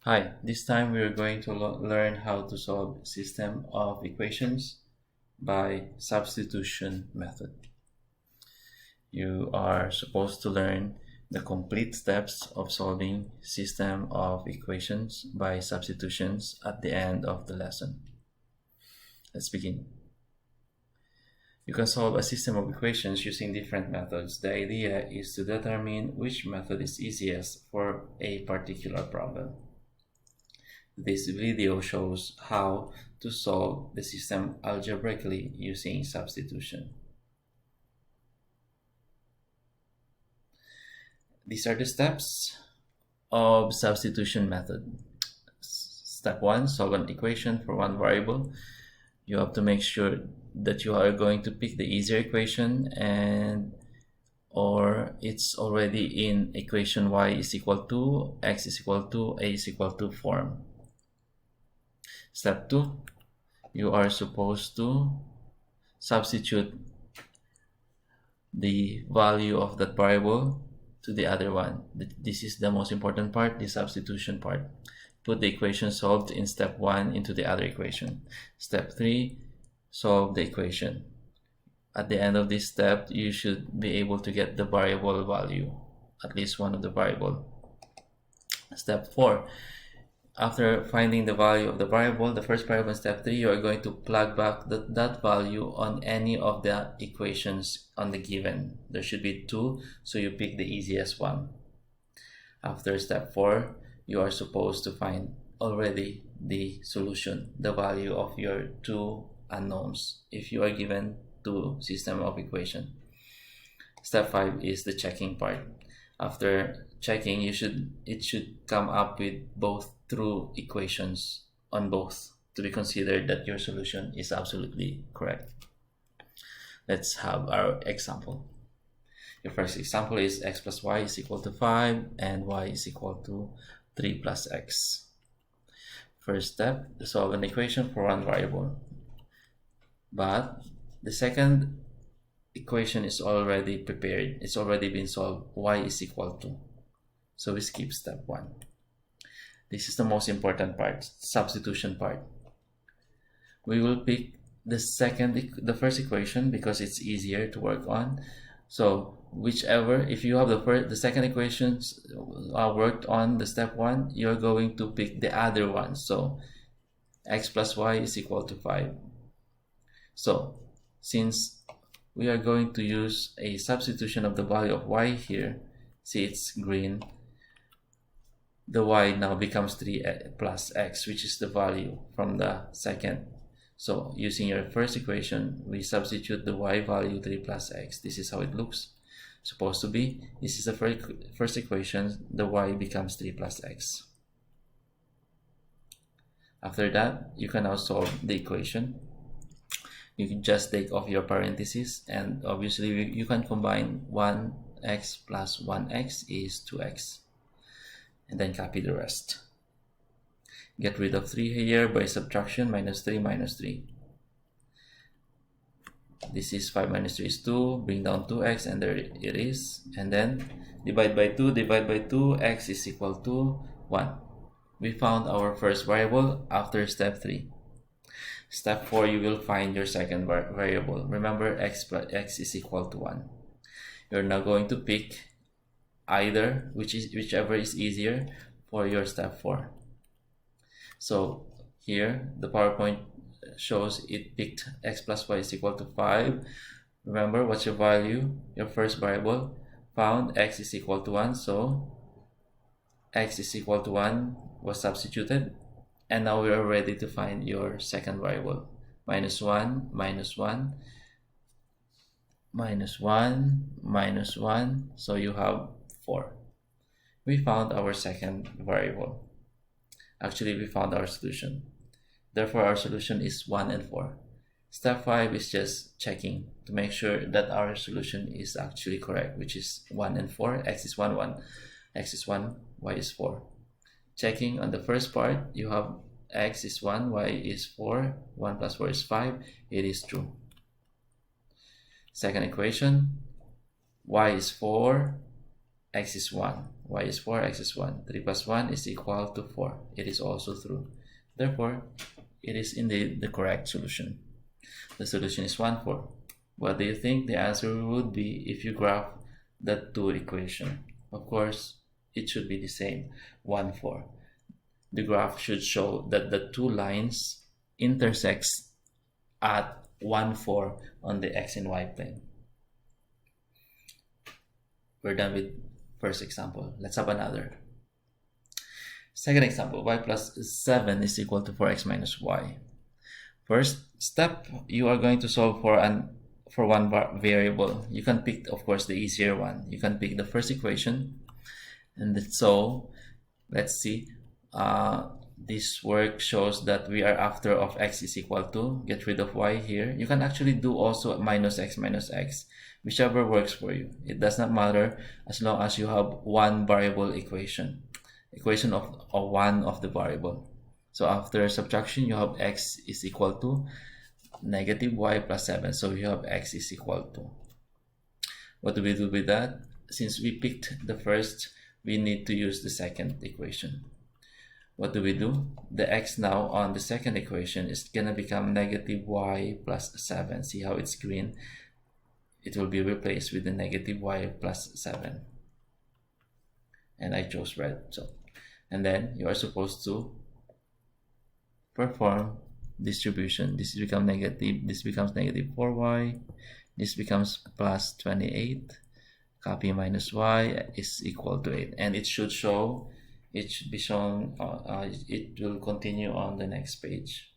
Hi, this time we are going to learn how to solve system of equations by substitution method. You are supposed to learn the complete steps of solving system of equations by substitutions at the end of the lesson. Let's begin. You can solve a system of equations using different methods. The idea is to determine which method is easiest for a particular problem. This video shows how to solve the system algebraically using substitution. These are the steps of substitution method. Step 1, solve an equation for one variable. You have to make sure that you are going to pick the easier equation or it's already in equation y is equal to, x is equal to, a is equal to form. Step 2, you are supposed to substitute the value of that variable to the other one. This is the most important part, the substitution part. Put the equation solved in step 1 into the other equation. Step 3, solve the equation. At the end of this step, you should be able to get the variable value, at least one of the variable. Step 4, after finding the value of the variable, the first variable in step 3, you are going to plug back that value on any of the equations on the given. There should be 2, so you pick the easiest one. After step 4, you are supposed to find already the solution, the value of your 2 unknowns, if you are given 2 system of equation. Step 5 is the checking part. After checking, it should come up with both true equations on both to be considered that your solution is absolutely correct. Let's have our example. Your first example is x plus y is equal to 5 and y is equal to 3 plus x. First step, solve an equation for one variable. But the second equation is already prepared. It's already been solved. Y is equal to. So we skip step 1. This is the most important part, substitution part. We will pick the first equation because it's easier to work on. So whichever, if you have the second equations worked on the step 1, you're going to pick the other one. So x plus y is equal to 5. So since we are going to use a substitution of the value of y here, see it's green, the y now becomes 3 plus x, which is the value from the second. So using your first equation, we substitute the y value 3 plus x. This is how it looks supposed to be. This is the first equation, the y becomes 3 plus x. After that, you can now solve the equation. You can just take off your parentheses, and obviously you can combine 1x plus 1x is 2x, and then copy the rest. Get rid of 3 here by subtraction, minus 3 minus 3. This is 5 minus 3 is 2, bring down 2x, and there it is. And then divide by 2, x is equal to 1. We found our first variable after step 3. Step 4, you will find your second variable. Remember, x is equal to 1. You're now going to pick either, whichever is easier for your step 4. So here, the PowerPoint shows it picked x plus y is equal to 5. Remember, what's your value? Your first variable found x is equal to 1. So x is equal to 1 was substituted. And now we are ready to find your second variable. Minus 1, minus 1, minus 1, minus 1. So you have 4. We found our second variable. Actually, we found our solution. Therefore, our solution is 1 and 4. Step 5 is just checking to make sure that our solution is actually correct, which is 1 and 4. X is 1, 1. X is 1, y is 4. Checking on the first part, you have x is 1, y is 4, 1 plus 4 is 5. It is true. Second equation, y is 4, x is 1. y is 4, x is 1. 3 plus 1 is equal to 4. It is also true. Therefore, it is indeed the correct solution. The solution is 1, 4. What do you think the answer would be if you graph the two equations? Of course, it should be the same, 1, 4. The graph should show that the two lines intersects at 1, 4 on the x and y plane. We're done with first example. Let's have another. Second example, y plus 7 is equal to 4x minus y. First step, you are going to solve for one variable. You can pick, of course, the easier one. You can pick the first equation. And so, let's see. This work shows that we are after of x is equal to, get rid of y here. You can actually do also minus x, whichever works for you. It does not matter as long as you have one variable equation of one of the variable. So after subtraction, you have x is equal to negative y plus 7. So you have x is equal to. What do we do with that? Since we picked the first, we need to use the second equation. What do we do? The x now on the second equation is going to become negative y plus 7. See how it's green? It will be replaced with the negative y plus 7. And I chose red. So, and then you are supposed to perform distribution. This becomes negative. This becomes negative 4y. This becomes plus 28. Copy minus y is equal to 8. And it should show. It should be shown, it will continue on the next page.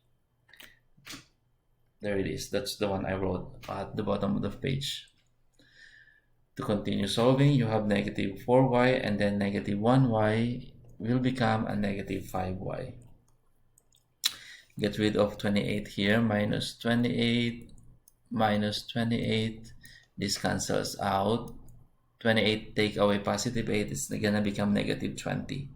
There it is. That's the one I wrote at the bottom of the page. To continue solving, you have negative 4y and then negative 1y will become a negative 5y. Get rid of 28 here, minus 28, minus 28. This cancels out. 28 take away positive 8, it's gonna become negative 20.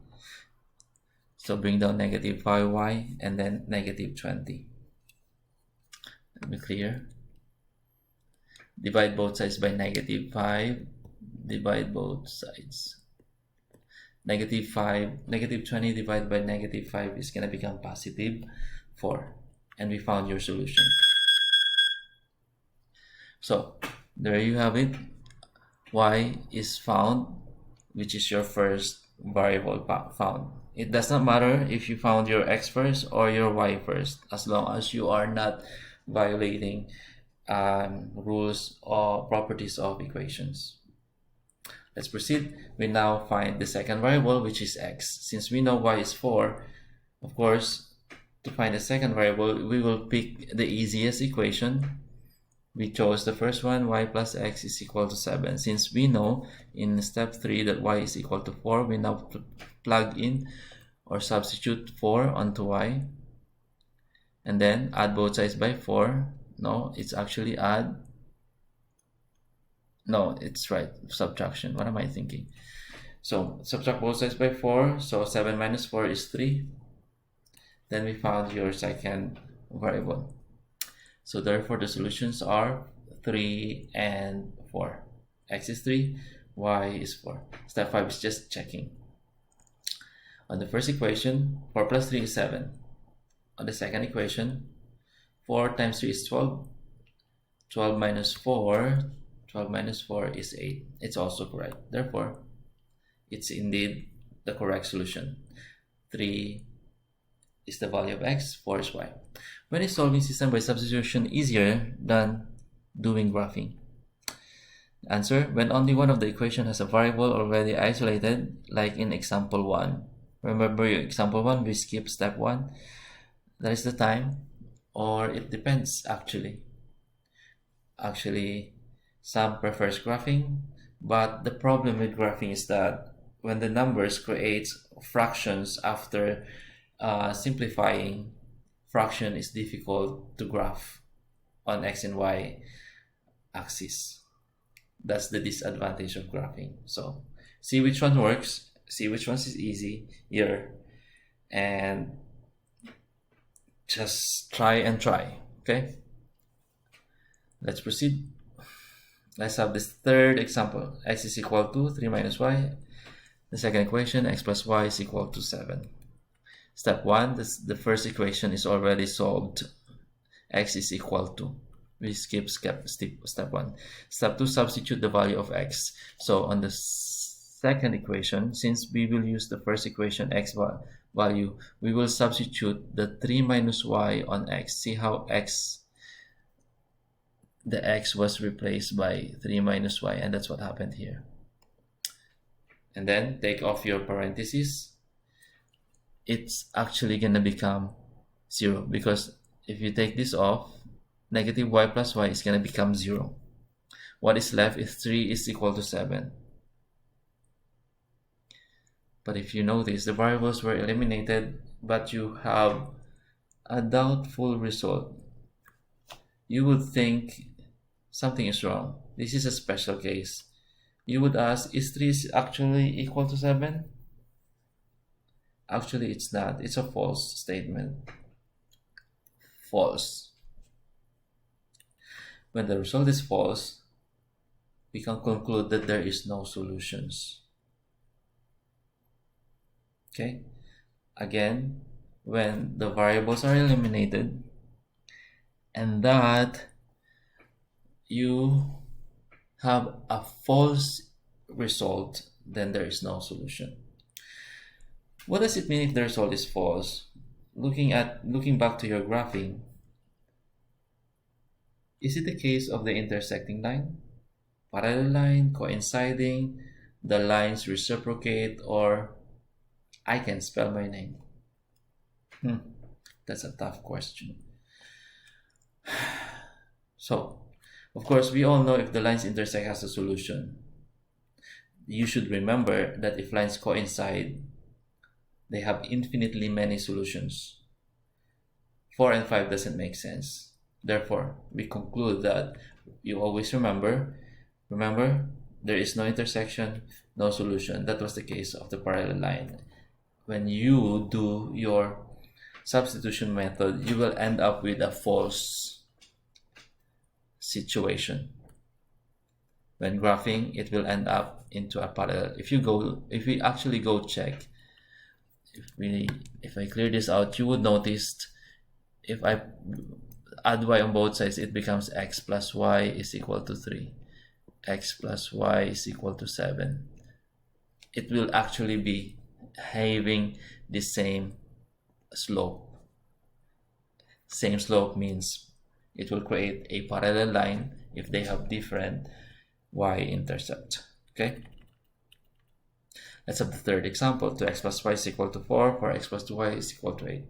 So bring down negative 5y and then negative 20. Let me clear. Divide both sides by negative 5. Divide both sides. Negative 20 divided by negative 5 is going to become positive 4. And we found your solution. So there you have it. Y is found, which is your first variable found. It does not matter if you found your x first or your y first, as long as you are not violating rules or properties of equations. Let's proceed. We now find the second variable, which is x. Since we know y is 4, of course, to find the second variable, we will pick the easiest equation. We chose the first one, y plus x is equal to 7. Since we know in step 3 that y is equal to 4, we now plug in or substitute 4 onto y. And then add both sides by 4. No, it's actually add. No, it's right. Subtraction. What am I thinking? So subtract both sides by 4. So 7 minus 4 is 3. Then we found your second variable. So therefore the solutions are 3 and 4. X is 3, y is 4. Step 5 is just checking. On the first equation, 4 plus 3 is 7. On the second equation, 4 times 3 is 12. 12 minus 4 is 8. It's also correct. Therefore, it's indeed the correct solution. 3 is the value of x, 4 is y. When is solving system by substitution easier than doing graphing? Answer: when only one of the equation has a variable already isolated, like in example 1. Remember your example 1, we skip step 1. That is the time, or it depends actually. Actually, some prefers graphing, but the problem with graphing is that when the numbers creates fractions after simplifying, fraction is difficult to graph on x and y axis. That's the disadvantage of graphing. So see which one works, see which one is easy here, and just try and try. Okay, let's proceed. Let's have this third example. X is equal to 3 minus y. The second equation, x plus y is equal to 7. Step 1, the first equation is already solved. X is equal to. We skip step 1. Step 2, substitute the value of x. So on the second equation, since we will use the first equation x value, we will substitute the 3 minus y on x. See how the x was replaced by 3 minus y, and that's what happened here. And then take off your parentheses. It's actually gonna become 0, because if you take this off, negative y plus y is gonna become 0. What is left is 3 is equal to 7. But if you notice, the variables were eliminated, but you have a doubtful result. You would think something is wrong. This is a special case. You would ask, is 3 actually equal to 7? Actually, it's not. It's a false statement. False. When the result is false, we can conclude that there is no solutions. Okay? Again, when the variables are eliminated and that you have a false result, then there is no solution. What does it mean if the result is false? Looking back to your graphing, is it the case of the intersecting line, parallel line, coinciding, the lines reciprocate, or I can spell my name? That's a tough question. So, of course, we all know if the lines intersect has a solution. You should remember that if lines coincide, they have infinitely many solutions. 4 and 5 doesn't make sense. Therefore, we conclude that you always remember, there is no intersection, no solution. That was the case of the parallel line. When you do your substitution method, you will end up with a false situation. When graphing, it will end up into a parallel. If we actually go check, if I clear this out, you would notice if I add y on both sides, it becomes x plus y is equal to 3. X plus y is equal to 7. It will actually be having the same slope. Same slope means it will create a parallel line if they have different y-intercept. Okay? Let's have the third example. 2x plus y is equal to 4. 4x plus 2y is equal to 8.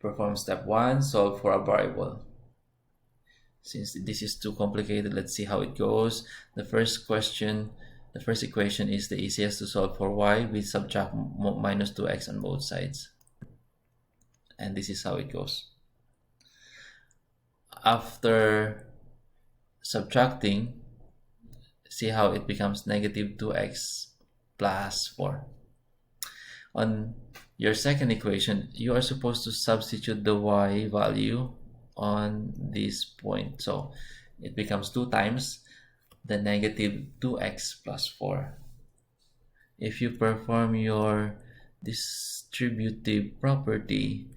Perform step 1. Solve for a variable. Since this is too complicated, let's see how it goes. The first equation is the easiest to solve for y. We subtract minus 2x on both sides. And this is how it goes. After subtracting, see how it becomes negative 2x plus 4. On your second equation, you are supposed to substitute the y value on this point. So it becomes 2 times the negative 2x plus 4. If you perform your distributive property,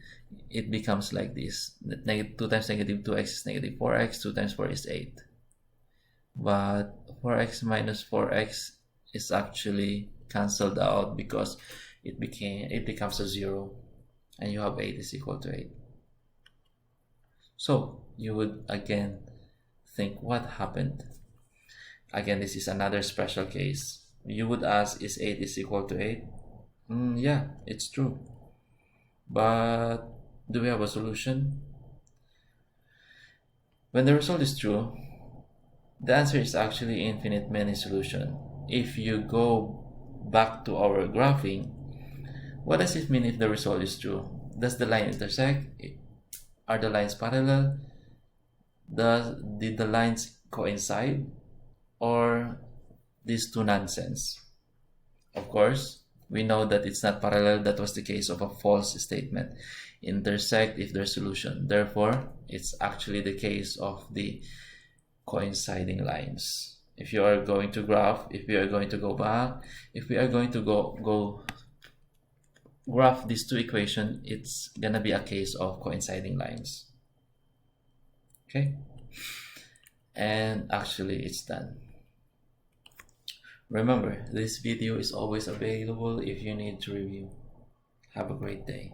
it becomes like this. 2 times negative 2x is negative 4x, 2 times 4 is 8. But 4x minus 4x is actually cancelled out because it becomes a 0, and you have 8 is equal to 8. So you would again think, what happened? Again, this is another special case. You would ask, is 8 is equal to 8? Yeah, it's true. But do we have a solution? When the result is true, the answer is actually infinite many solution. If you go back to our graphing, what does it mean if the result is true? Does the line intersect? Are the lines parallel? Did the lines coincide? Or these two nonsense? Of course, we know that it's not parallel. That was the case of a false statement. Intersect if there's solution. Therefore, it's actually the case of the coinciding lines. If you are going to graph, if we are going to go back, if we are going to go graph these two equations, it's gonna be a case of coinciding lines. Okay, and actually it's done. Remember, this video is always available if you need to review. Have a great day.